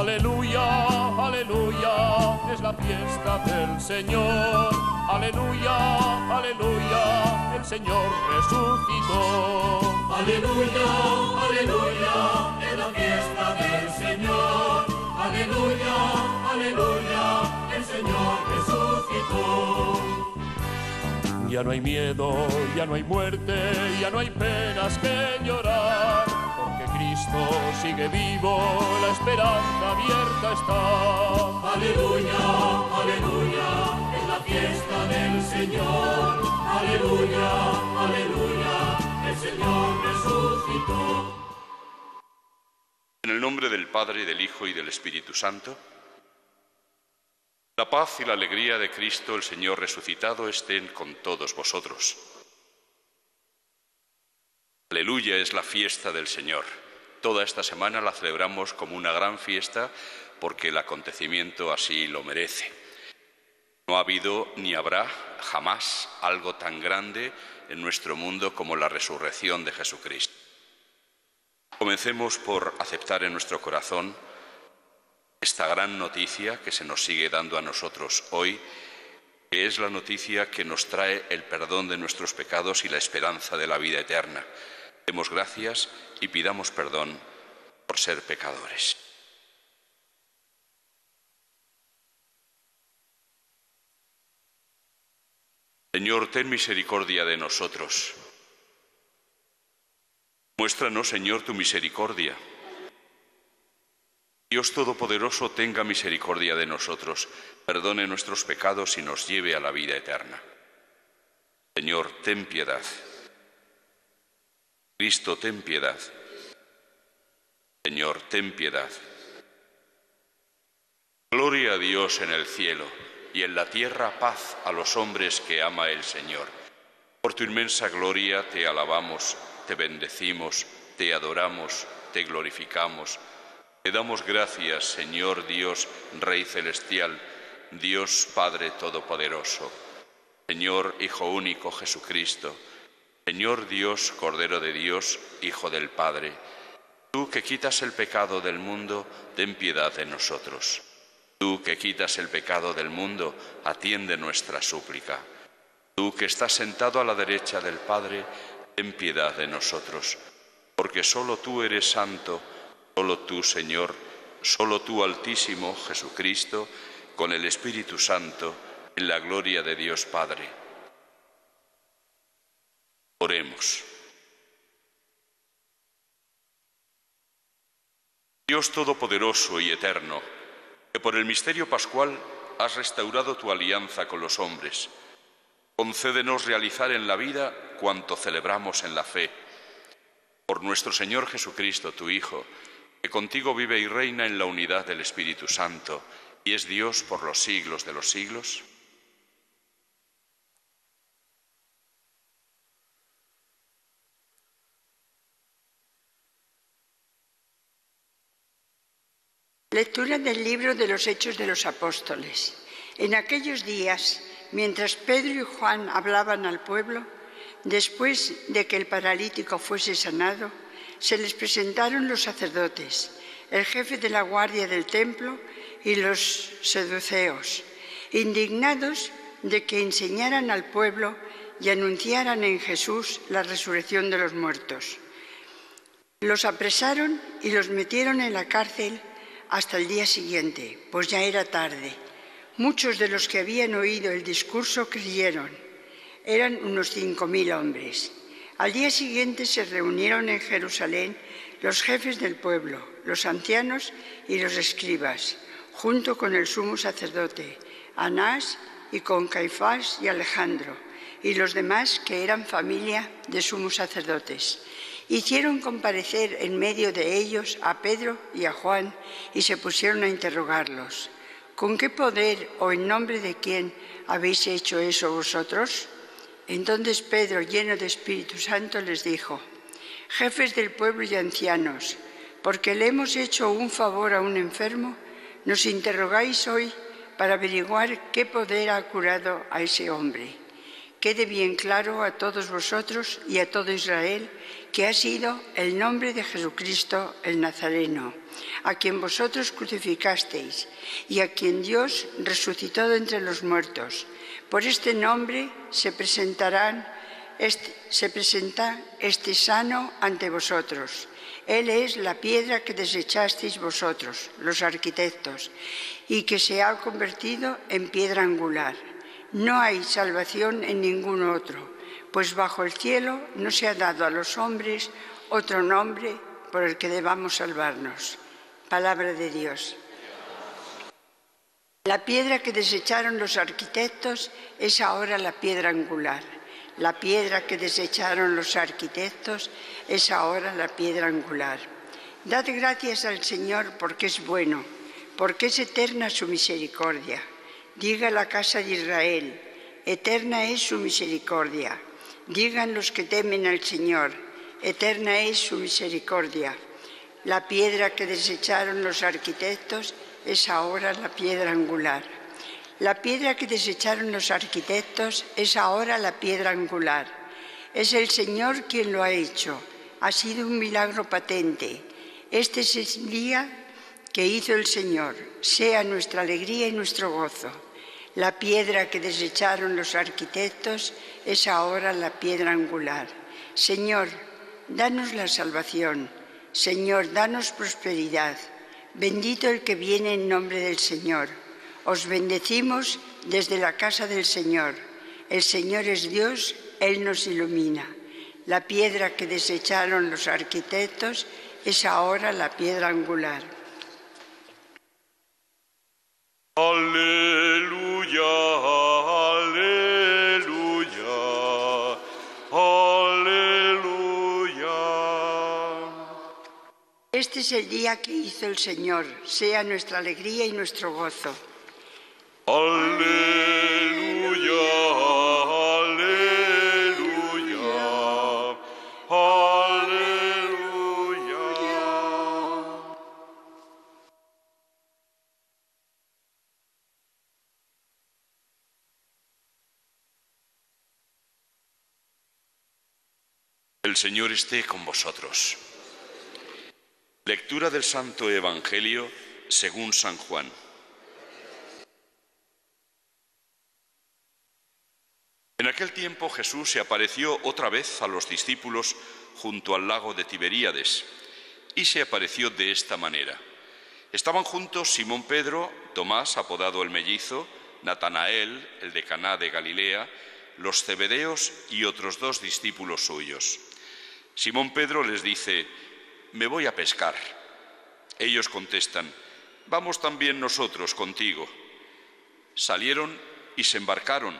Aleluya, aleluya, es la fiesta del Señor. Aleluya, aleluya, el Señor resucitó. Aleluya, aleluya, es la fiesta del Señor. Aleluya, aleluya, el Señor resucitó. Ya no hay miedo, ya no hay muerte, ya no hay penas que llorar, porque Cristo sigue vivo, la esperanza abierta está. Aleluya, aleluya, es la fiesta del Señor. Aleluya, aleluya, el Señor resucitó. En el nombre del Padre, del Hijo y del Espíritu Santo, la paz y la alegría de Cristo, el Señor resucitado, estén con todos vosotros. Aleluya es la fiesta del Señor. Toda esta semana la celebramos como una gran fiesta porque el acontecimiento así lo merece. No ha habido ni habrá jamás algo tan grande en nuestro mundo como la resurrección de Jesucristo. Comencemos por aceptar en nuestro corazón esta gran noticia que se nos sigue dando a nosotros hoy, que es la noticia que nos trae el perdón de nuestros pecados y la esperanza de la vida eterna. Demos gracias y pidamos perdón por ser pecadores. Señor, ten misericordia de nosotros. Muéstranos, Señor, tu misericordia. Dios Todopoderoso, tenga misericordia de nosotros, perdone nuestros pecados y nos lleve a la vida eterna. Señor, ten piedad. Cristo, ten piedad. Señor, ten piedad. Gloria a Dios en el cielo y en la tierra paz a los hombres que ama el Señor. Por tu inmensa gloria te alabamos, te bendecimos, te adoramos, te glorificamos. Te damos gracias, Señor Dios, Rey Celestial, Dios Padre Todopoderoso, Señor Hijo único Jesucristo, Señor Dios, Cordero de Dios, Hijo del Padre. Tú que quitas el pecado del mundo, ten piedad de nosotros. Tú que quitas el pecado del mundo, atiende nuestra súplica. Tú que estás sentado a la derecha del Padre, ten piedad de nosotros, porque solo tú eres santo. Solo tú, Señor, solo tú, Altísimo Jesucristo, con el Espíritu Santo, en la gloria de Dios Padre. Oremos. Dios Todopoderoso y Eterno, que por el misterio pascual has restaurado tu alianza con los hombres, concédenos realizar en la vida cuanto celebramos en la fe. Por nuestro Señor Jesucristo, tu Hijo, que contigo vive y reina en la unidad del Espíritu Santo, y es Dios por los siglos de los siglos. Lectura del libro de los Hechos de los Apóstoles. En aquellos días, mientras Pedro y Juan hablaban al pueblo, después de que el paralítico fuese sanado, se les presentaron los sacerdotes, el jefe de la guardia del templo y los saduceos, indignados de que enseñaran al pueblo y anunciaran en Jesús la resurrección de los muertos. Los apresaron y los metieron en la cárcel hasta el día siguiente, pues ya era tarde. Muchos de los que habían oído el discurso creyeron. Eran unos 5.000 hombres. Al día siguiente se reunieron en Jerusalén los jefes del pueblo, los ancianos y los escribas, junto con el sumo sacerdote, Anás, y con Caifás y Alejandro, y los demás que eran familia de sumos sacerdotes. Hicieron comparecer en medio de ellos a Pedro y a Juan y se pusieron a interrogarlos. ¿Con qué poder o en nombre de quién habéis hecho eso vosotros? Entonces Pedro, lleno de Espíritu Santo, les dijo: jefes del pueblo y ancianos, porque le hemos hecho un favor a un enfermo, nos interrogáis hoy para averiguar qué poder ha curado a ese hombre. quede bien claro a todos vosotros y a todo Israel que ha sido el nombre de Jesucristo el Nazareno, a quien vosotros crucificasteis y a quien Dios resucitó de entre los muertos. Por este nombre se presenta este sano ante vosotros. Él es la piedra que desechasteis vosotros, los arquitectos, y que se ha convertido en piedra angular. No hay salvación en ningún otro, pues bajo el cielo no se ha dado a los hombres otro nombre por el que debamos salvarnos. Palabra de Dios. La piedra que desecharon los arquitectos es ahora la piedra angular. La piedra que desecharon los arquitectos es ahora la piedra angular. Dad gracias al Señor porque es bueno, porque es eterna su misericordia. Diga la casa de Israel, eterna es su misericordia. Digan los que temen al Señor, eterna es su misericordia. La piedra que desecharon los arquitectos es ahora la piedra angular. La piedra que desecharon los arquitectos es ahora la piedra angular. Es el Señor quien lo ha hecho. Ha sido un milagro patente. Este es el día que hizo el Señor. Sea nuestra alegría y nuestro gozo. La piedra que desecharon los arquitectos es ahora la piedra angular. Señor, danos la salvación. Señor, danos prosperidad. Bendito el que viene en nombre del Señor. Os bendecimos desde la casa del Señor. El Señor es Dios, Él nos ilumina. La piedra que desecharon los arquitectos es ahora la piedra angular. Aleluya, aleluya, aleluya. Este es el día que hizo el Señor. Sea nuestra alegría y nuestro gozo. Aleluya, aleluya, aleluya. El Señor esté con vosotros. Lectura del Santo Evangelio según San Juan. En aquel tiempo Jesús se apareció otra vez a los discípulos junto al lago de Tiberíades, y se apareció de esta manera. Estaban juntos Simón Pedro, Tomás, apodado el Mellizo, Natanael, el de Caná de Galilea, los Zebedeos y otros 2 discípulos suyos. Simón Pedro les dice: «Me voy a pescar». Ellos contestan: «Vamos también nosotros contigo». Salieron y se embarcaron,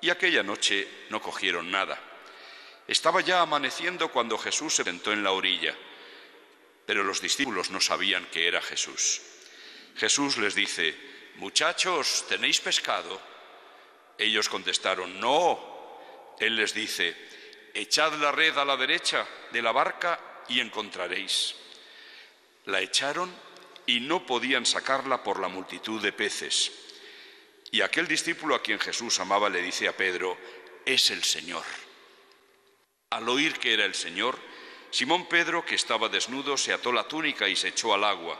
y aquella noche no cogieron nada. Estaba ya amaneciendo cuando Jesús se sentó en la orilla, pero los discípulos no sabían que era Jesús. Jesús les dice: «Muchachos, ¿tenéis pescado?». Ellos contestaron: «No». Él les dice: «Echad la red a la derecha de la barca y encontraréis». La echaron y no podían sacarla por la multitud de peces. Y aquel discípulo a quien Jesús amaba le dice a Pedro: «Es el Señor». Al oír que era el Señor, Simón Pedro, que estaba desnudo, se ató la túnica y se echó al agua.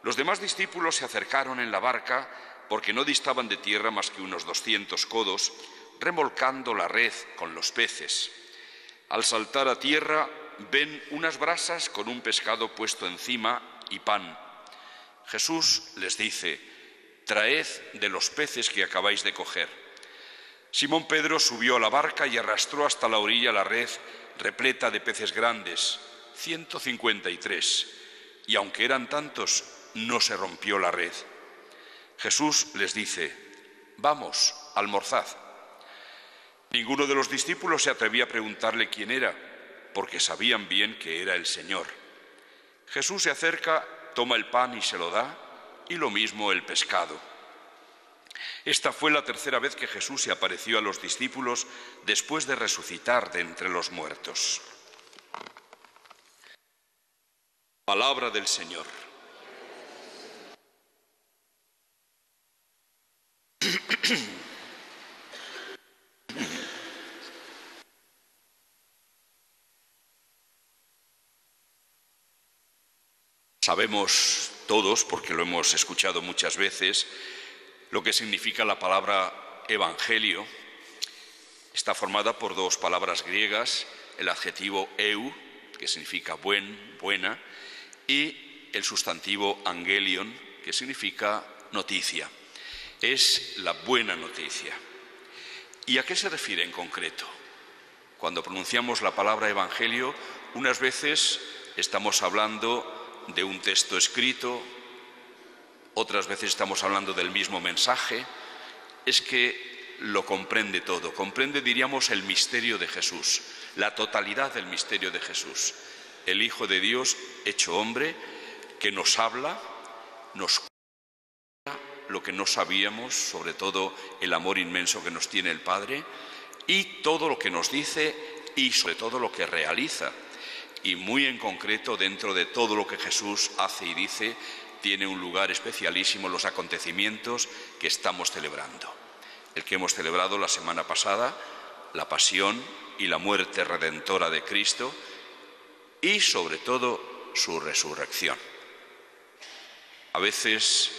Los demás discípulos se acercaron en la barca, porque no distaban de tierra más que unos 200 codos, remolcando la red con los peces. Al saltar a tierra, ven unas brasas con un pescado puesto encima y pan. Jesús les dice: «Traed de los peces que acabáis de coger». Simón Pedro subió a la barca y arrastró hasta la orilla la red repleta de peces grandes, 153, y aunque eran tantos, no se rompió la red. Jesús les dice: «Vamos, almorzad». Ninguno de los discípulos se atrevía a preguntarle quién era, porque sabían bien que era el Señor. Jesús se acerca, toma el pan y se lo da, y lo mismo el pescado. Esta fue la tercera vez que Jesús se apareció a los discípulos después de resucitar de entre los muertos. Palabra del Señor. Sabemos todos, porque lo hemos escuchado muchas veces, lo que significa la palabra evangelio. Está formada por dos palabras griegas, el adjetivo eu, que significa buena, y el sustantivo angelion, que significa noticia. Es la buena noticia. ¿Y a qué se refiere en concreto? Cuando pronunciamos la palabra evangelio, unas veces estamos hablando de un texto escrito, otras veces estamos hablando del mismo mensaje. Es que lo comprende todo, comprende, diríamos, el misterio de Jesús, la totalidad del misterio de Jesús, el Hijo de Dios hecho hombre, que nos habla, nos cuenta lo que no sabíamos, sobre todo el amor inmenso que nos tiene el Padre, y todo lo que nos dice y sobre todo lo que realiza. Y muy en concreto, dentro de todo lo que Jesús hace y dice, tiene un lugar especialísimo los acontecimientos que estamos celebrando. El que hemos celebrado la semana pasada, la pasión y la muerte redentora de Cristo, y sobre todo su resurrección. A veces,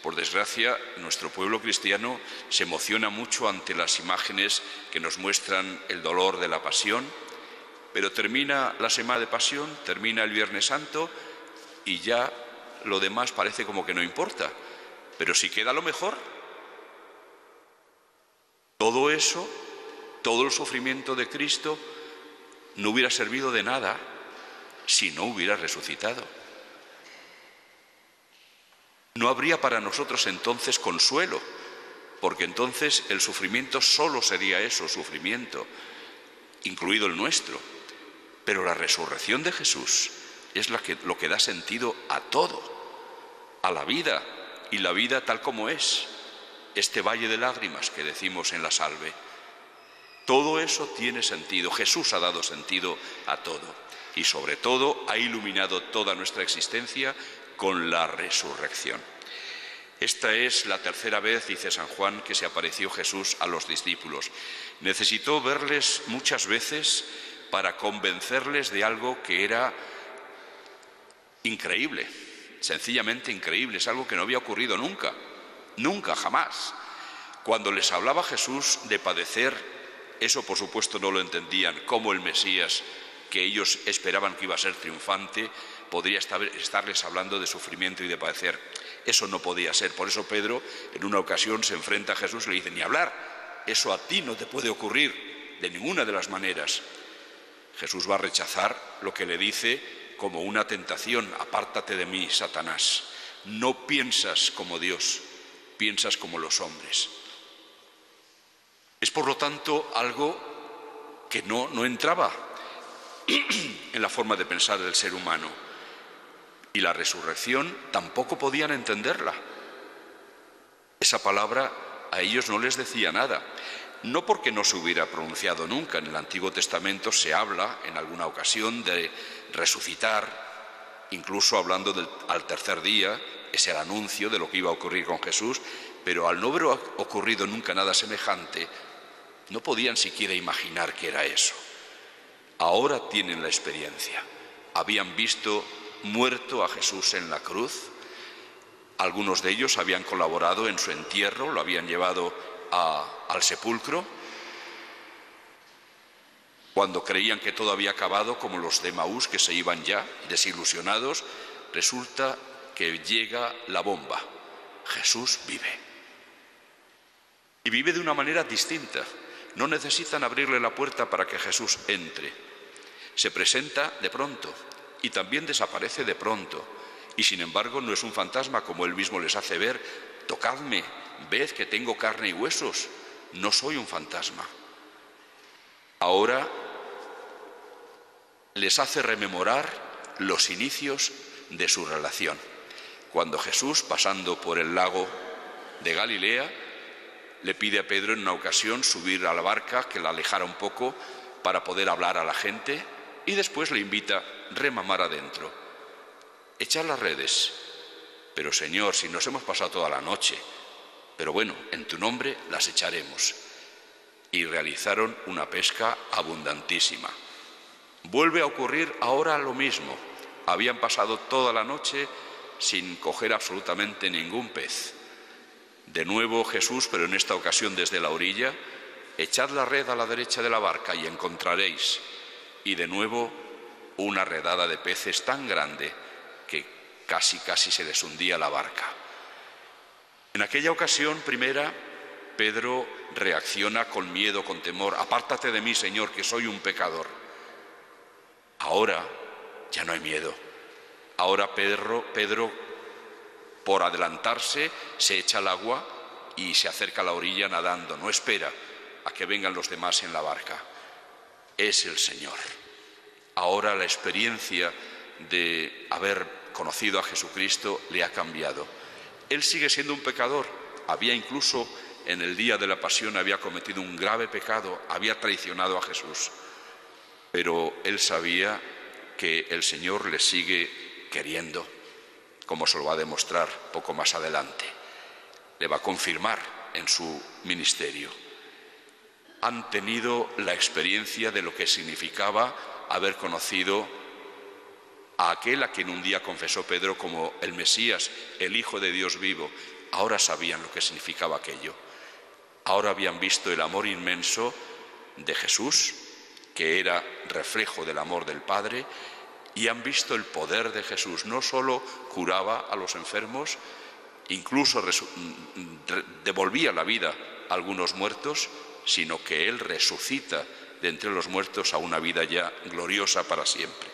por desgracia, nuestro pueblo cristiano se emociona mucho ante las imágenes que nos muestran el dolor de la pasión, pero termina la semana de pasión, termina el Viernes Santo y ya lo demás parece como que no importa. Pero si queda lo mejor, todo eso, todo el sufrimiento de Cristo no hubiera servido de nada si no hubiera resucitado. No habría para nosotros entonces consuelo, porque entonces el sufrimiento solo sería eso, sufrimiento, incluido el nuestro. Pero la resurrección de Jesús es lo que da sentido a todo, a la vida, y la vida tal como es, este valle de lágrimas que decimos en la salve. Todo eso tiene sentido, Jesús ha dado sentido a todo, y sobre todo ha iluminado toda nuestra existencia con la resurrección. Esta es la tercera vez, dice San Juan, que se apareció Jesús a los discípulos. Necesitó verles muchas veces para convencerles de algo que era increíble, sencillamente increíble, es algo que no había ocurrido nunca, nunca, jamás. Cuando les hablaba Jesús de padecer, eso por supuesto no lo entendían, cómo el Mesías, que ellos esperaban que iba a ser triunfante, podría estarles hablando de sufrimiento y de padecer. Eso no podía ser. Por eso Pedro en una ocasión se enfrenta a Jesús y le dice: ni hablar, eso a ti no te puede ocurrir de ninguna de las maneras. Jesús va a rechazar lo que le dice como una tentación: apártate de mí, Satanás. No piensas como Dios, piensas como los hombres. Es por lo tanto algo que no entraba en la forma de pensar del ser humano. Y la resurrección tampoco podían entenderla. Esa palabra a ellos no les decía nada. No porque no se hubiera pronunciado nunca. En el Antiguo Testamento se habla en alguna ocasión de resucitar, incluso hablando al tercer día, es el anuncio de lo que iba a ocurrir con Jesús, pero al no haber ocurrido nunca nada semejante, no podían siquiera imaginar qué era eso. Ahora tienen la experiencia. Habían visto muerto a Jesús en la cruz. Algunos de ellos habían colaborado en su entierro, lo habían llevado al sepulcro. Cuando creían que todo había acabado, como los de Emaús, que se iban ya desilusionados, resulta que llega la bomba. Jesús vive. Y vive de una manera distinta. No necesitan abrirle la puerta para que Jesús entre. Se presenta de pronto y también desaparece de pronto. Y sin embargo no es un fantasma, como él mismo les hace ver: tocadme, ved que tengo carne y huesos, no soy un fantasma. Ahora les hace rememorar los inicios de su relación. Cuando Jesús, pasando por el lago de Galilea, le pide a Pedro en una ocasión subir a la barca, que la alejara un poco para poder hablar a la gente, y después le invita a remamar adentro. Echad las redes. Pero Señor, si nos hemos pasado toda la noche. Pero bueno, en tu nombre las echaremos. Y realizaron una pesca abundantísima. Vuelve a ocurrir ahora lo mismo. Habían pasado toda la noche sin coger absolutamente ningún pez. De nuevo Jesús, pero en esta ocasión desde la orilla: echad la red a la derecha de la barca y encontraréis. Y de nuevo una redada de peces tan grande que casi se les hundía la barca. En aquella ocasión primera, Pedro reacciona con miedo, con temor: apártate de mí, Señor, que soy un pecador. Ahora ya no hay miedo. Ahora Pedro, por adelantarse, se echa al agua y se acerca a la orilla nadando. No espera a que vengan los demás en la barca. Es el Señor. Ahora la experiencia de haber conocido a Jesucristo le ha cambiado. Él sigue siendo un pecador. Había incluso en el día de la pasión había cometido un grave pecado, había traicionado a Jesús. Pero él sabía que el Señor le sigue queriendo, como se lo va a demostrar poco más adelante. Le va a confirmar en su ministerio. Han tenido la experiencia de lo que significaba haber conocido a aquel a quien un día confesó Pedro como el Mesías, el Hijo de Dios vivo. Ahora sabían lo que significaba aquello. Ahora habían visto el amor inmenso de Jesús, que era reflejo del amor del Padre, y han visto el poder de Jesús. No solo curaba a los enfermos, incluso devolvía la vida a algunos muertos, sino que Él resucita de entre los muertos a una vida ya gloriosa para siempre.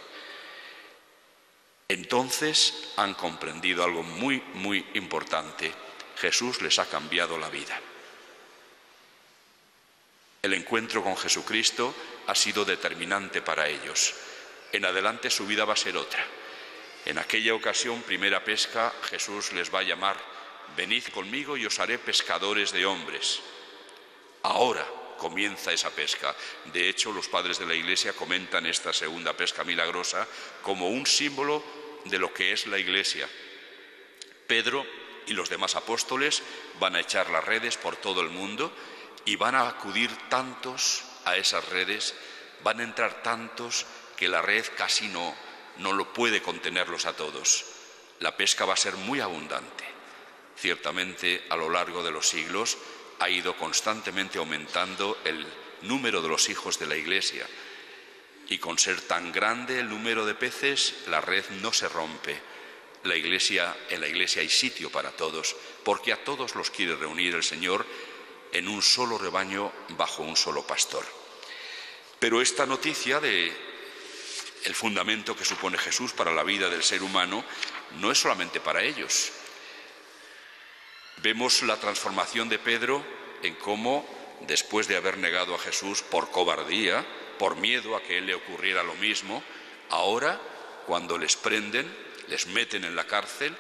Entonces han comprendido algo muy importante: Jesús les ha cambiado la vida. El encuentro con Jesucristo ha sido determinante para ellos. En adelante su vida va a ser otra. En aquella ocasión, primera pesca, Jesús les va a llamar: venid conmigo y os haré pescadores de hombres. Ahora comienza esa pesca. De hecho, los padres de la Iglesia comentan esta segunda pesca milagrosa como un símbolo de lo que es la Iglesia. Pedro y los demás apóstoles van a echar las redes por todo el mundo y van a acudir tantos a esas redes, van a entrar tantos que la red casi no lo puede contenerlos a todos. La pesca va a ser muy abundante. Ciertamente, a lo largo de los siglos ha ido constantemente aumentando el número de los hijos de la Iglesia, y con ser tan grande el número de peces, la red no se rompe. En la Iglesia hay sitio para todos, porque a todos los quiere reunir el Señor en un solo rebaño bajo un solo pastor. Pero esta noticia de el fundamento que supone Jesús para la vida del ser humano no es solamente para ellos. Vemos la transformación de Pedro en cómo, después de haber negado a Jesús por cobardía, por miedo a que él le ocurriera lo mismo, ahora, cuando les prenden, les meten en la cárcel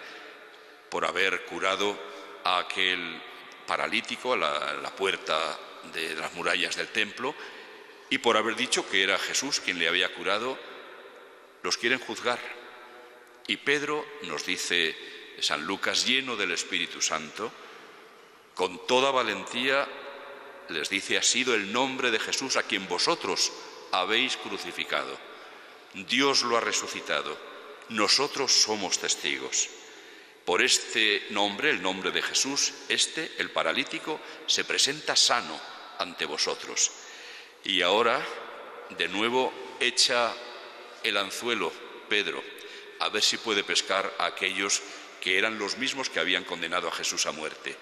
por haber curado a aquel paralítico a la puerta de las murallas del templo, y por haber dicho que era Jesús quien le había curado, los quieren juzgar. Y Pedro, nos dice San Lucas, lleno del Espíritu Santo, con toda valentía les dice: ha sido el nombre de Jesús a quien vosotros habéis crucificado. Dios lo ha resucitado. Nosotros somos testigos. Por este nombre, el nombre de Jesús, el paralítico, se presenta sano ante vosotros. Y ahora, de nuevo, echa el anzuelo Pedro, a ver si puede pescar a aquellos que eran los mismos que habían condenado a Jesús a muerte.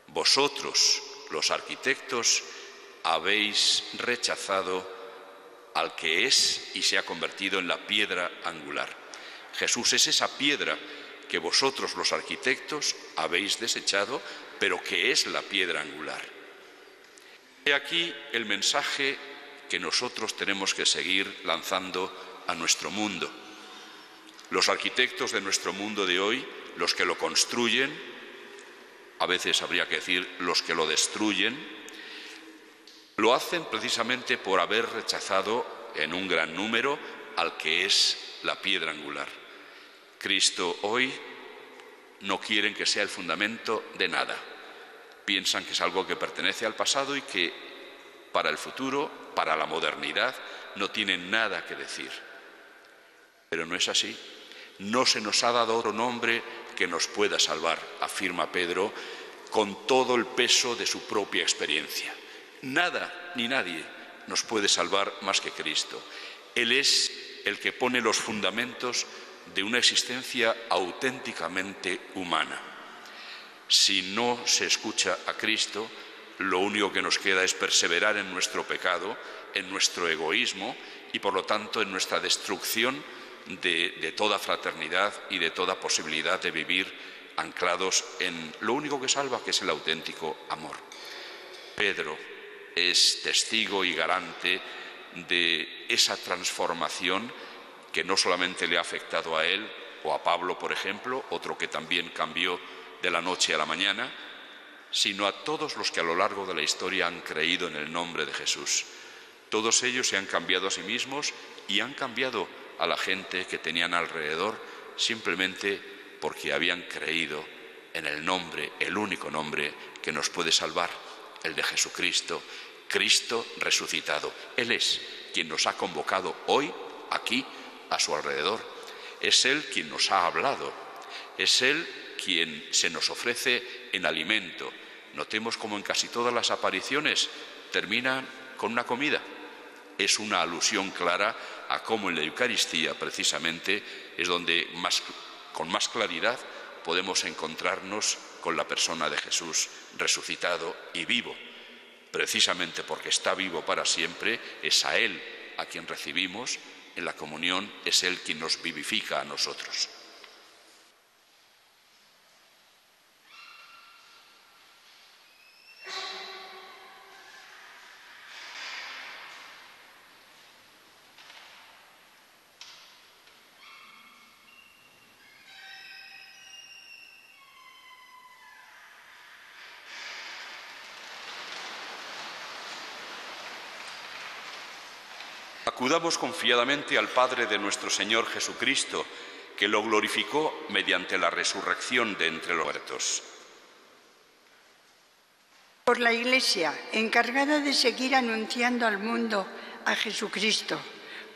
Vosotros, los arquitectos, habéis rechazado al que es y se ha convertido en la piedra angular. Jesús es esa piedra que vosotros, los arquitectos, habéis desechado, pero que es la piedra angular. He aquí el mensaje que nosotros tenemos que seguir lanzando a nuestro mundo. Los arquitectos de nuestro mundo de hoy, los que lo construyen, a veces habría que decir los que lo destruyen, lo hacen precisamente por haber rechazado en un gran número al que es la piedra angular. Cristo hoy no quieren que sea el fundamento de nada. Piensan que es algo que pertenece al pasado y que para el futuro, para la modernidad, no tiene nada que decir. Pero no es así. No se nos ha dado otro nombre que nos pueda salvar, afirma Pedro, con todo el peso de su propia experiencia. Nada ni nadie nos puede salvar más que Cristo. Él es el que pone los fundamentos de una existencia auténticamente humana. Si no se escucha a Cristo, lo único que nos queda es perseverar en nuestro pecado, en nuestro egoísmo y por lo tanto en nuestra destrucción de toda fraternidad y de toda posibilidad de vivir anclados en lo único que salva, que es el auténtico amor. Pedro es testigo y garante de esa transformación que no solamente le ha afectado a él o a Pablo, por ejemplo, otro que también cambió de la noche a la mañana, sino a todos los que a lo largo de la historia han creído en el nombre de Jesús. Todos ellos se han cambiado a sí mismos y han cambiado a la gente que tenían alrededor simplemente porque habían creído en el nombre, el único nombre que nos puede salvar, el de Jesucristo, Cristo resucitado. Él es quien nos ha convocado hoy, aquí, a su alrededor. Es Él quien nos ha hablado. Es Él quien se nos ofrece en alimento. Notemos como en casi todas las apariciones terminan con una comida. Es una alusión clara a cómo en la Eucaristía precisamente es donde con más claridad podemos encontrarnos con la persona de Jesús resucitado y vivo. Precisamente porque está vivo para siempre, es a Él a quien recibimos en la comunión, es Él quien nos vivifica a nosotros. Acudamos confiadamente al Padre de nuestro Señor Jesucristo, que lo glorificó mediante la resurrección de entre los muertos. Por la Iglesia, encargada de seguir anunciando al mundo a Jesucristo,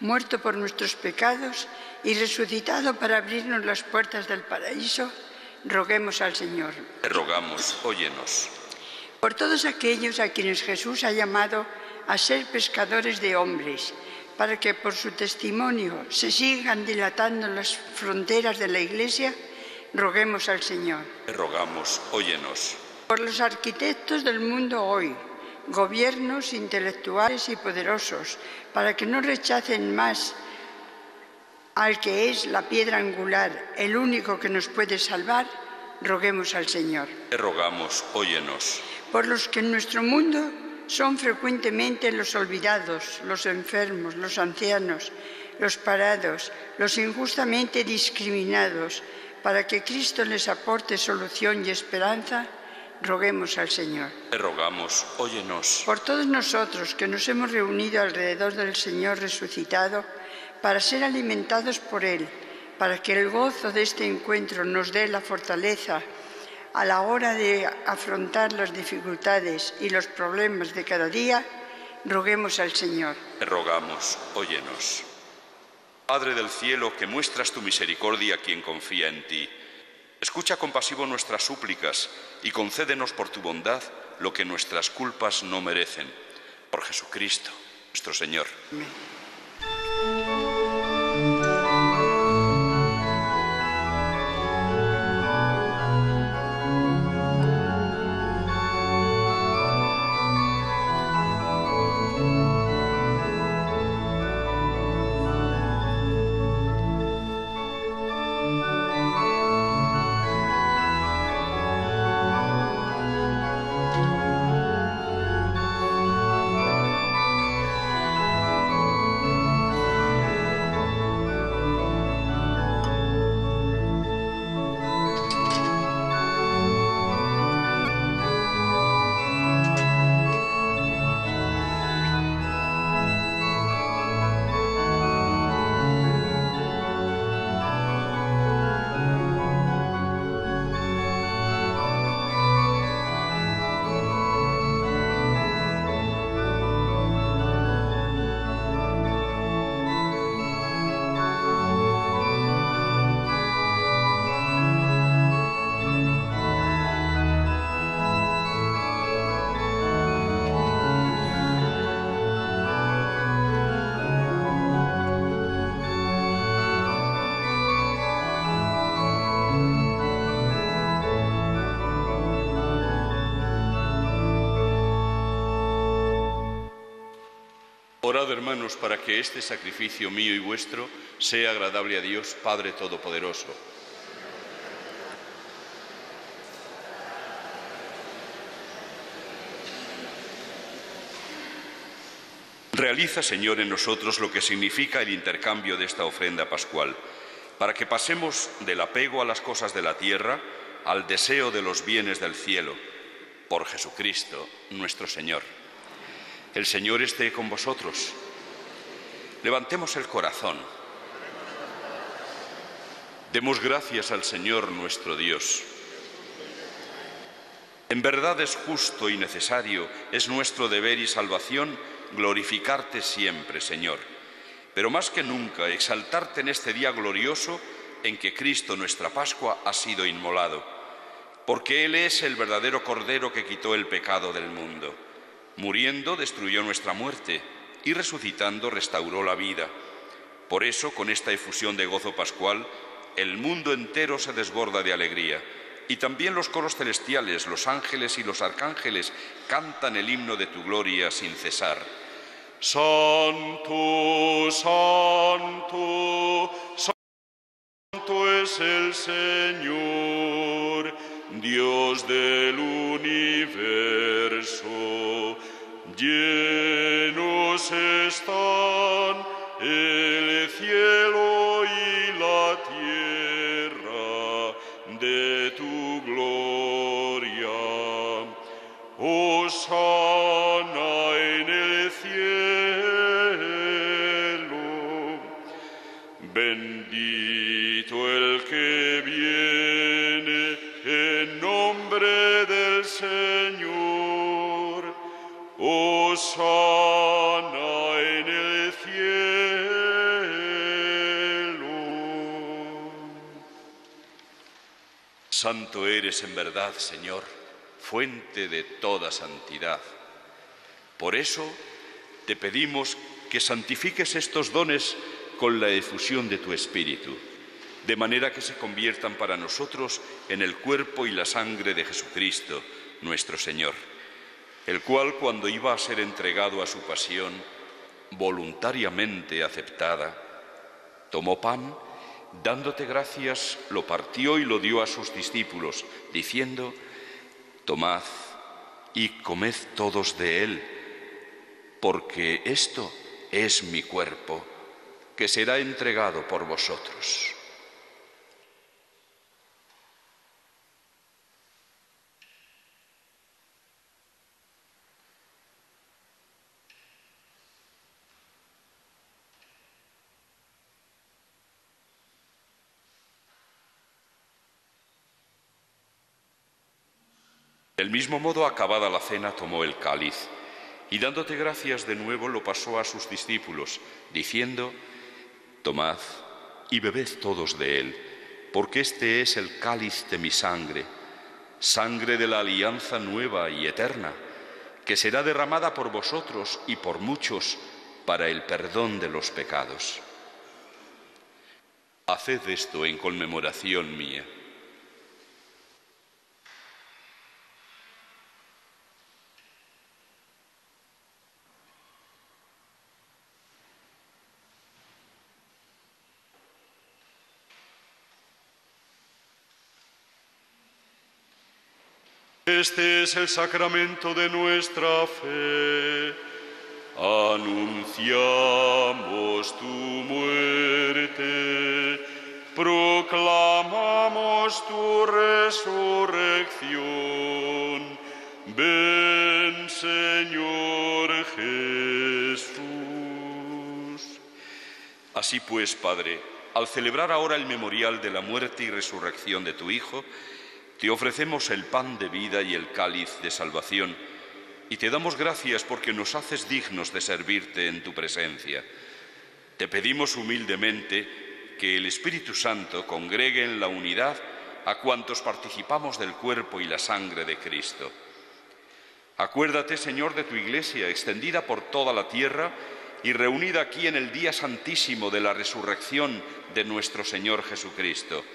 muerto por nuestros pecados y resucitado para abrirnos las puertas del paraíso, roguemos al Señor. Te rogamos, óyenos. Por todos aquellos a quienes Jesús ha llamado a ser pescadores de hombres, para que por su testimonio se sigan dilatando las fronteras de la Iglesia, roguemos al Señor. Te rogamos, óyenos. Por los arquitectos del mundo hoy, gobiernos intelectuales y poderosos, para que no rechacen más al que es la piedra angular, el único que nos puede salvar, roguemos al Señor. Te rogamos, óyenos. Por los que en nuestro mundo son frecuentemente los olvidados, los enfermos, los ancianos, los parados, los injustamente discriminados, para que Cristo les aporte solución y esperanza, roguemos al Señor. Te rogamos, óyenos. Por todos nosotros que nos hemos reunido alrededor del Señor resucitado, para ser alimentados por Él, para que el gozo de este encuentro nos dé la fortaleza a la hora de afrontar las dificultades y los problemas de cada día, roguemos al Señor. Te rogamos, óyenos. Padre del cielo, que muestras tu misericordia a quien confía en ti, escucha compasivo nuestras súplicas y concédenos por tu bondad lo que nuestras culpas no merecen. Por Jesucristo, nuestro Señor. Amén. Orad, hermanos, para que este sacrificio mío y vuestro sea agradable a Dios, Padre Todopoderoso. Realiza, Señor, en nosotros lo que significa el intercambio de esta ofrenda pascual, para que pasemos del apego a las cosas de la tierra al deseo de los bienes del cielo, por Jesucristo nuestro Señor. El Señor esté con vosotros. Levantemos el corazón. Demos gracias al Señor nuestro Dios. En verdad es justo y necesario, es nuestro deber y salvación glorificarte siempre, Señor, pero más que nunca exaltarte en este día glorioso en que Cristo, nuestra Pascua, ha sido inmolado, porque Él es el verdadero Cordero que quitó el pecado del mundo. Muriendo destruyó nuestra muerte y resucitando restauró la vida. Por eso, con esta efusión de gozo pascual, el mundo entero se desborda de alegría. Y también los coros celestiales, los ángeles y los arcángeles cantan el himno de tu gloria sin cesar. Santo, santo, santo es el Señor, Dios del universo. Llenos están el cielo y la tierra de tu gloria. Hosana en el cielo. Bendito el que viene en nombre del Señor. Hosana en el cielo. Santo eres en verdad, Señor, fuente de toda santidad. Por eso te pedimos que santifiques estos dones con la efusión de tu Espíritu, de manera que se conviertan para nosotros en el cuerpo y la sangre de Jesucristo, nuestro Señor, el cual, cuando iba a ser entregado a su pasión, voluntariamente aceptada, tomó pan, dándote gracias, lo partió y lo dio a sus discípulos, diciendo: tomad y comed todos de él, porque esto es mi cuerpo, que será entregado por vosotros. Del mismo modo, acabada la cena, tomó el cáliz y, dándote gracias de nuevo, lo pasó a sus discípulos, diciendo: tomad y bebed todos de él, porque este es el cáliz de mi sangre, sangre de la alianza nueva y eterna, que será derramada por vosotros y por muchos para el perdón de los pecados. Haced esto en conmemoración mía. Este es el sacramento de nuestra fe. Anunciamos tu muerte, proclamamos tu resurrección. Ven, Señor Jesús. Así pues, Padre, al celebrar ahora el memorial de la muerte y resurrección de tu Hijo, te ofrecemos el pan de vida y el cáliz de salvación, y te damos gracias porque nos haces dignos de servirte en tu presencia. Te pedimos humildemente que el Espíritu Santo congregue en la unidad a cuantos participamos del cuerpo y la sangre de Cristo. Acuérdate, Señor, de tu Iglesia, extendida por toda la tierra y reunida aquí en el día santísimo de la resurrección de nuestro Señor Jesucristo,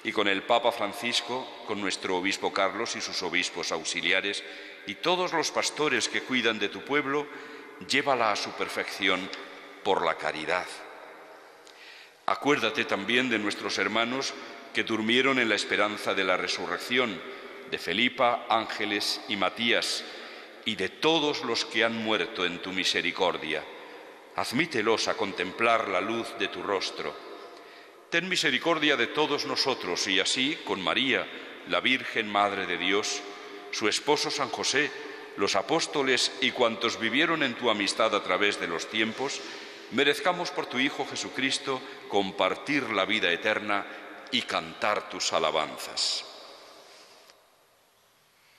y con el Papa Francisco, con nuestro obispo Carlos y sus obispos auxiliares, y todos los pastores que cuidan de tu pueblo, llévala a su perfección por la caridad. Acuérdate también de nuestros hermanos que durmieron en la esperanza de la resurrección, de Felipa, Ángeles y Matías, y de todos los que han muerto en tu misericordia. Admítelos a contemplar la luz de tu rostro. Ten misericordia de todos nosotros y así, con María, la Virgen Madre de Dios, su esposo San José, los apóstoles y cuantos vivieron en tu amistad a través de los tiempos, merezcamos por tu Hijo Jesucristo compartir la vida eterna y cantar tus alabanzas.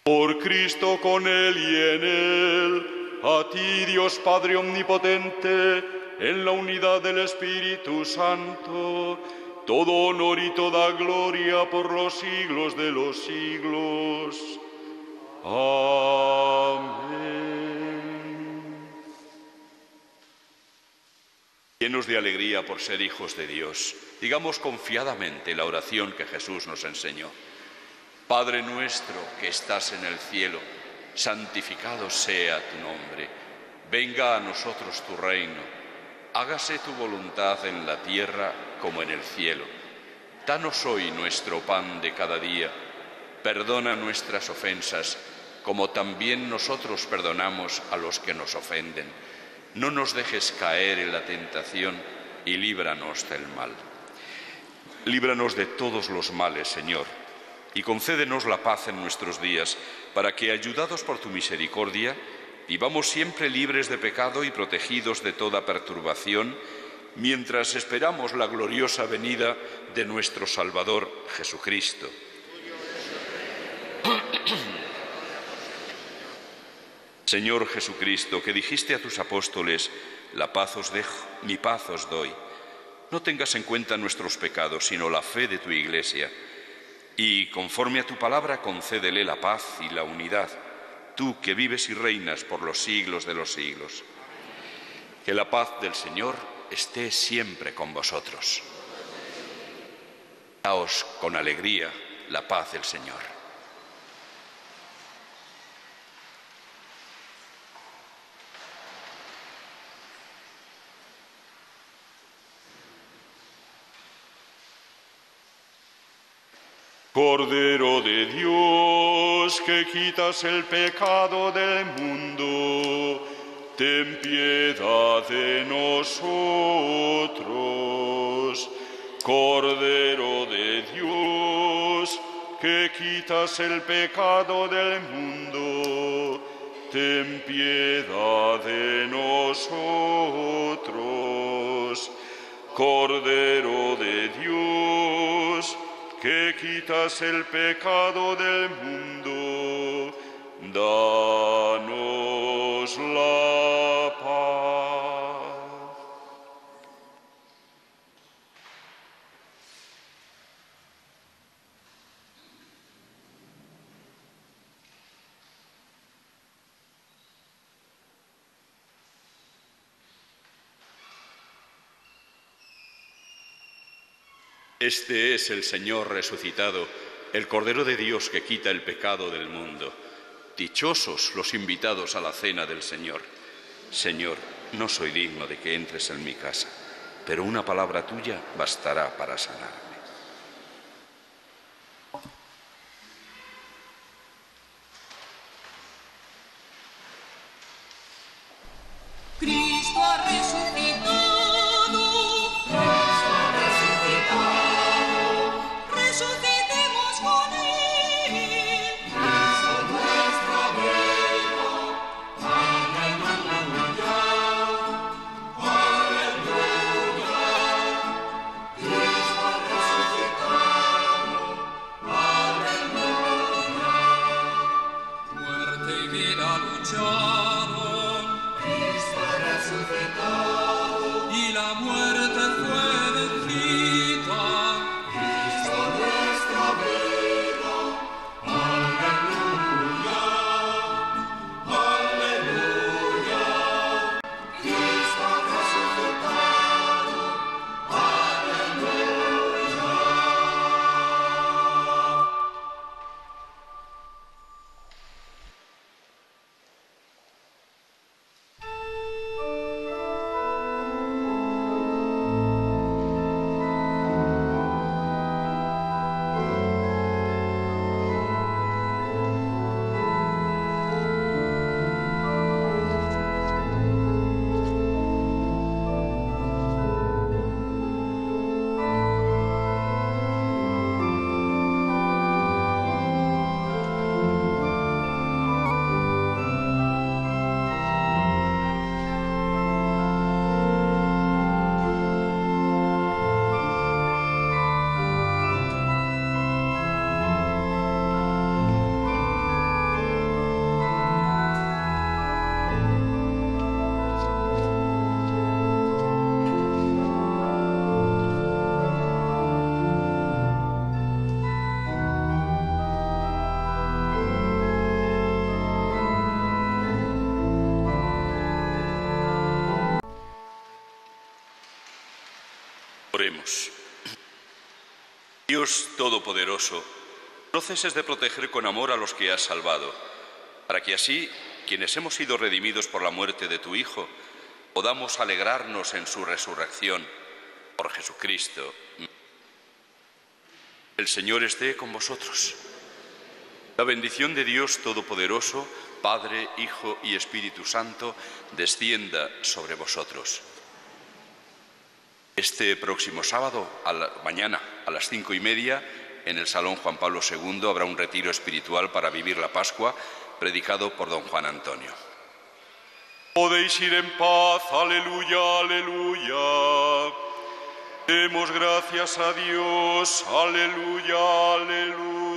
Por Cristo, con Él y en Él, a ti, Dios Padre Omnipotente, en la unidad del Espíritu Santo, todo honor y toda gloria por los siglos de los siglos. Amén. Llenos de alegría por ser hijos de Dios, digamos confiadamente la oración que Jesús nos enseñó. Padre nuestro que estás en el cielo, santificado sea tu nombre. Venga a nosotros tu reino. Hágase tu voluntad en la tierra como en el cielo. Danos hoy nuestro pan de cada día. Perdona nuestras ofensas, como también nosotros perdonamos a los que nos ofenden. No nos dejes caer en la tentación y líbranos del mal. Líbranos de todos los males, Señor, y concédenos la paz en nuestros días, para que, ayudados por tu misericordia, vivamos siempre libres de pecado y protegidos de toda perturbación, mientras esperamos la gloriosa venida de nuestro Salvador Jesucristo. Señor Jesucristo, que dijiste a tus apóstoles, la paz os dejo, mi paz os doy. No tengas en cuenta nuestros pecados, sino la fe de tu Iglesia. Y, conforme a tu palabra, concédele la paz y la unidad, tú que vives y reinas por los siglos de los siglos. Que la paz del Señor esté siempre con vosotros. Daos con alegría la paz del Señor. Cordero de Dios, que quitas el pecado del mundo, ten piedad de nosotros. Cordero de Dios, que quitas el pecado del mundo, ten piedad de nosotros. Cordero de Dios, que quitas el pecado del mundo, danos la paz. Este es el Señor resucitado, el Cordero de Dios que quita el pecado del mundo. Dichosos los invitados a la cena del Señor. Señor, no soy digno de que entres en mi casa, pero una palabra tuya bastará para sanarme. Cristo ha resucitado. Resucitemos con Él. Cristo nuestro reino. Aleluya. Aleluya. Cristo resucitado. Aleluya. Muerte y vida lucharon. Cristo resucitado. Oremos. Dios Todopoderoso, no ceses de proteger con amor a los que has salvado, para que así, quienes hemos sido redimidos por la muerte de tu Hijo, podamos alegrarnos en su resurrección. Por Jesucristo. El Señor esté con vosotros. La bendición de Dios Todopoderoso, Padre, Hijo y Espíritu Santo, descienda sobre vosotros. Este próximo sábado, mañana, a las 5:30, en el Salón Juan Pablo II, habrá un retiro espiritual para vivir la Pascua, predicado por don Juan Antonio. Podéis ir en paz, aleluya, aleluya. Demos gracias a Dios, aleluya, aleluya.